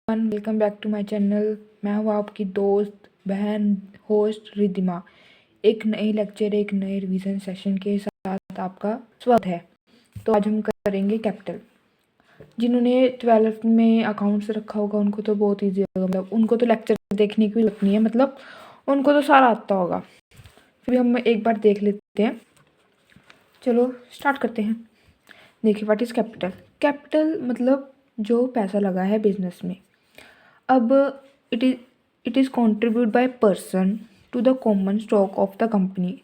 Welcome back to my channel. मैं हूँ आपकी दोस्त बहन होस्ट रिद्धिमा। एक नए लेक्चर एक नए रिवीजन सेशन के साथ आपका स्वागत है। तो आज हम करेंगे कैपिटल। जिन्होंने 12th में अकाउंट्स रखा होगा उनको तो बहुत ईजी होगा, मतलब उनको तो लेक्चर देखने की जरूरत नहीं है, मतलब उनको तो सारा आता होगा। फिर हम एक बार देख लेते हैं। चलो स्टार्ट करते हैं। देखिए, व्हाट इज़ कैपिटल। कैपिटल मतलब जो पैसा लगा है बिजनेस में। अब it is contribute by person to the common stock of the company.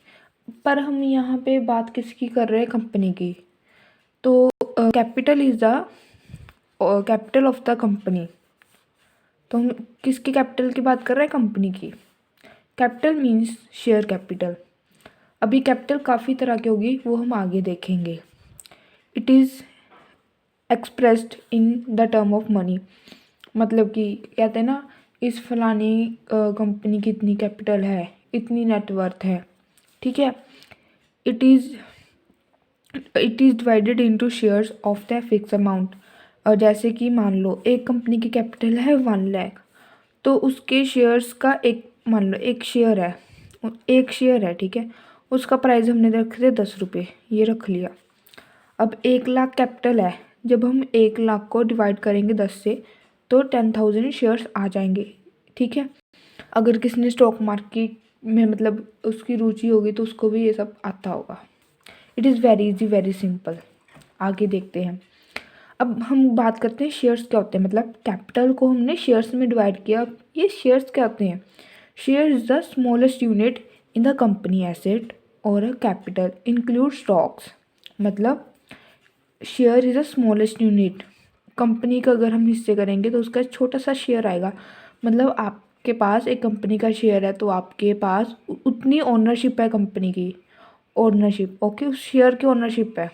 पर हम यहाँ पे बात किसकी कर रहे हैं? कंपनी की। तो capital is the capital of the company. तो हम किसकी कैपिटल की बात कर रहे हैं? कंपनी की। Capital means share capital. अभी कैपिटल काफ़ी तरह की होगी, वो हम आगे देखेंगे। It is expressed in the term of money. मतलब कि कहते हैं ना, इस फलानी कंपनी की इतनी कैपिटल है, इतनी नेटवर्थ है, ठीक है। It is divided into shares of the fix amount. और जैसे कि मान लो एक कंपनी की कैपिटल है 1 लाख, तो उसके शेयर्स का मान लो एक शेयर है, ठीक है। उसका प्राइस हमने रख दिया 10 रुपये, ये रख लिया। अब 1 लाख कैपिटल है, जब हम 1 लाख को डिवाइड करेंगे 10 से तो 10,000 शेयर्स आ जाएंगे, ठीक है। अगर किसी ने स्टॉक मार्केट में मतलब उसकी रुचि होगी तो उसको भी ये सब आता होगा। It is very easy, very simple. आगे देखते हैं। अब हम बात करते हैं शेयर्स क्या होते हैं। मतलब कैपिटल को हमने शेयर्स में डिवाइड किया। ये शेयर्स क्या होते हैं? Share is the smallest unit in the company asset और अ कैपिटल इंक्लूड स्टॉक्स। मतलब share is the smallest unit. Company का अगर हम हिस्से करेंगे तो उसका छोटा सा शेयर आएगा। मतलब आपके पास एक कंपनी का शेयर है तो आपके पास उतनी ओनरशिप है कंपनी की। ओनरशिप, ओके, उस शेयर की ओनरशिप है।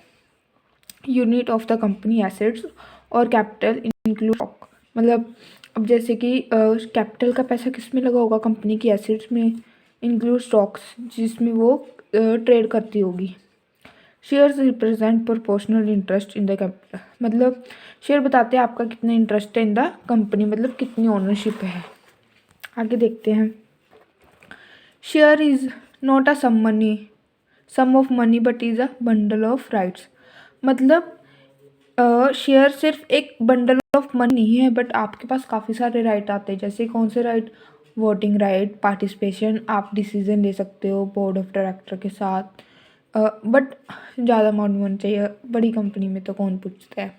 Unit of the company assets और कैपिटल इंक्लूड स्टॉक। मतलब अब जैसे कि कैपिटल का पैसा किस में लगा होगा? कंपनी की एसेट्स में। इंक्लूड स्टॉक्स जिसमें वो ट्रेड करती होगी। Shares represent proportional interest in the capital. मतलब शेयर बताते हैं आपका कितना इंटरेस्ट है इन द कंपनी, मतलब कितनी ओनरशिप है। आगे देखते हैं। Share is not a sum of money but is a bundle of rights. मतलब शेयर सिर्फ एक बंडल ऑफ मनी नहीं है, बट आपके पास काफ़ी सारे राइट आते हैं। जैसे कौन से राइट? वोटिंग राइट, पार्टिसिपेशन, आप डिसीजन ले सकते हो बोर्ड ऑफ डायरेक्टर के साथ। बट ज़्यादा अमाउंट होना चाहिए, बड़ी कंपनी में तो कौन पूछता है,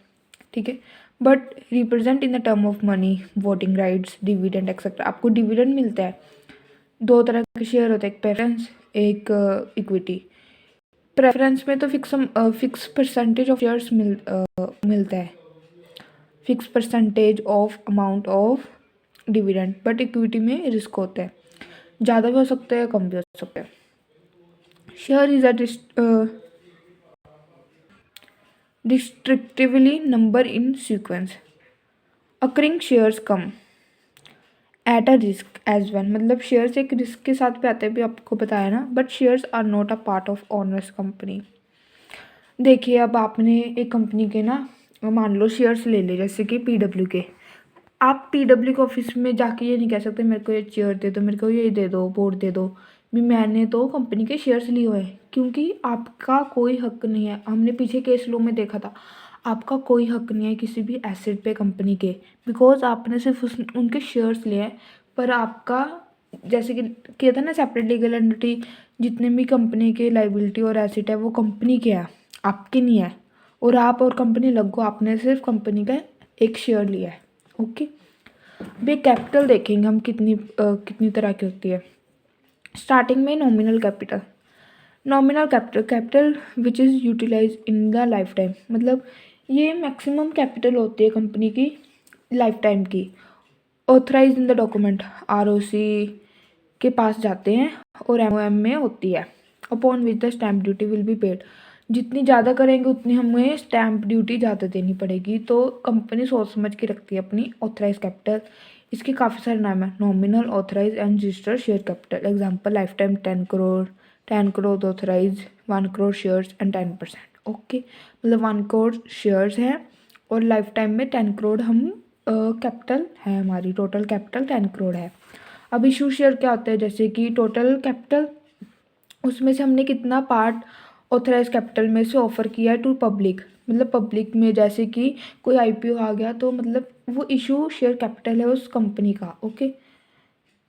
ठीक है। But represent in the term of money, voting rights, dividend etcetera. आपको डिविडेंड मिलता है। 2 तरह के शेयर होते हैं, एक प्रेफरेंस, एक इक्विटी। प्रेफरेंस में तो फिक्स परसेंटेज ऑफ शेयर्स मिलता है, fix percentage of amount of dividend. But equity में रिस्क होता है, ज़्यादा भी हो सकता है कम भी हो सकता है। Share is a distinctively number in sequence. Occurring shares come at a risk as well. मतलब शेयर्स एक रिस्क के साथ भी आते हैं, भी आपको बताया ना। But shares are not a part of owners company. देखिए, अब आपने एक कंपनी के ना मान लो शेयर्स ले ले, जैसे कि पीडब्ल्यू के। आप पीडब्ल्यू के ऑफिस में जाके ये नहीं कह सकते मेरे को ये चेयर दे दो, मेरे को ये दे दो, बोर्ड दे दो, भी मैंने तो कंपनी के शेयर्स लिए हुए हैं। क्योंकि आपका कोई हक नहीं है। हमने पीछे केस लॉ में देखा था, आपका कोई हक नहीं है किसी भी एसेट पे कंपनी के, बिकॉज आपने सिर्फ उनके शेयर्स लिए हैं। पर आपका जैसे कि कहता है ना सेपरेट लीगल एंटिटी, जितने भी कंपनी के लाइबिलिटी और एसेट है वो कंपनी के है, आपके नहीं है। और आप और कंपनी लगो, आपने सिर्फ कंपनी का एक शेयर लिया है, ओके। भाई कैपिटल देखेंगे हम कितनी तरह की होती है। स्टार्टिंग में nominal capital. Nominal capital which is utilize in the lifetime. मतलब ये मैक्सिमम कैपिटल होती है कंपनी की लाइफ टाइम की। Authorize in the document, ROC के पास जाते हैं और एमओएम में होती है। Upon which the stamp duty will be paid. जितनी ज़्यादा करेंगे उतनी हमें स्टैम्प ड्यूटी ज़्यादा देनी पड़ेगी। तो कंपनी सोच समझ के रखती है अपनी ऑथराइज कैपिटल। इसके काफ़ी सारे नाम है, nominal, authorize and registered share capital. Example lifetime 10 crore authorize, 1 crore shares and 10%, okay. मतलब 1 करोड़ शेयर्स हैं और लाइफ टाइम में 10 करोड़ हम कैपिटल है, हमारी टोटल कैपिटल 10 करोड़ है। अब इशू शेयर क्या होता है, जैसे कि टोटल कैपिटल, उसमें से हमने कितना पार्ट ऑथराइज कैपिटल में से ऑफर किया है टू पब्लिक, मतलब पब्लिक में जैसे कि कोई आईपीओ आ गया तो मतलब वो इशू शेयर कैपिटल है उस कंपनी का। ओके,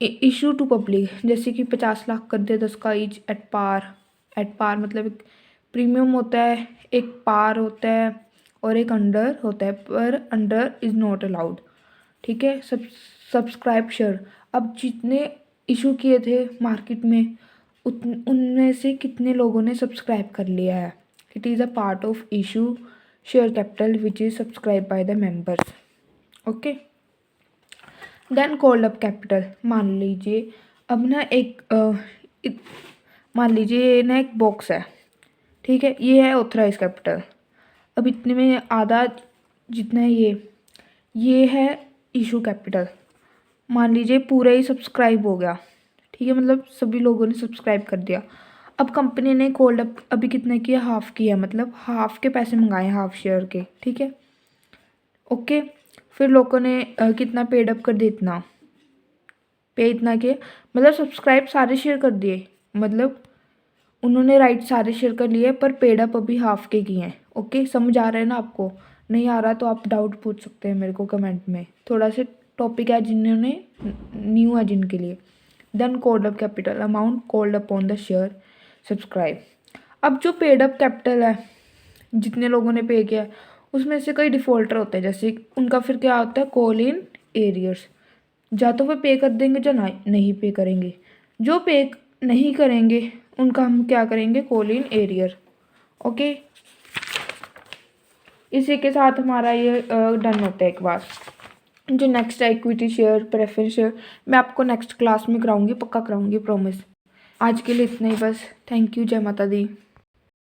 इशू टू पब्लिक, जैसे कि 50 लाख कर दिया 10 का each at par. At par मतलब एक प्रीमियम होता है, एक पार होता है और एक अंडर होता है, पर अंडर इज़ नॉट अलाउड। ठीक है, सब्सक्राइब शेयर, अब जितने इशू किए थे मार्केट में उनमें से कितने लोगों ने सब्सक्राइब कर लिया है। It is a part of issue share capital which is subscribe by the members. Okay, then called up capital, मान लीजिए अब ना मान लीजिए ये ना एक बॉक्स है, ठीक है, ये है ऑथराइज कैपिटल। अब इतने में आधा जितना है ये है इशू कैपिटल। मान लीजिए पूरा ही सब्सक्राइब हो गया, ठीक है, मतलब सभी लोगों ने सब्सक्राइब कर दिया। अब कंपनी ने कॉल्ड अप अभी कितना किया, हाफ किया, मतलब हाफ के पैसे मंगाए, हाफ शेयर के, ठीक है। ओके, फिर लोगों ने कितना पेड अप कर दिया, इतना पे इतना के, मतलब सब्सक्राइब सारे शेयर कर दिए, मतलब उन्होंने राइट सारे शेयर कर लिए पर पेड अप अभी हाफ के किए हैं। ओके, समझ आ रहा है ना आपको? नहीं आ रहा तो आप डाउट पूछ सकते हैं मेरे को कमेंट में, थोड़ा से टॉपिक है जिन्होंने न्यू है जिनके लिए। Then called up capital, amount called upon the share subscribe. अब जो पेड अप कैपिटल है, जितने लोगों ने पे किया है उसमें से कई डिफ़ॉल्टर होते हैं, जैसे उनका फिर क्या होता है, कॉल इन एरियर्स, या तो वे पे कर देंगे या नहीं पे करेंगे। जो पे नहीं करेंगे उनका हम क्या करेंगे, कॉल इन एरियर। ओके, इसी के साथ हमारा ये डन होता है एक बार। जो नेक्स्ट है इक्विटी शेयर, प्रेफरेंस शेयर, मैं आपको नेक्स्ट क्लास में कराऊंगी, पक्का कराऊंगी, प्रॉमिस। आज के लिए इतना ही बस। थैंक यू, जय माता दी।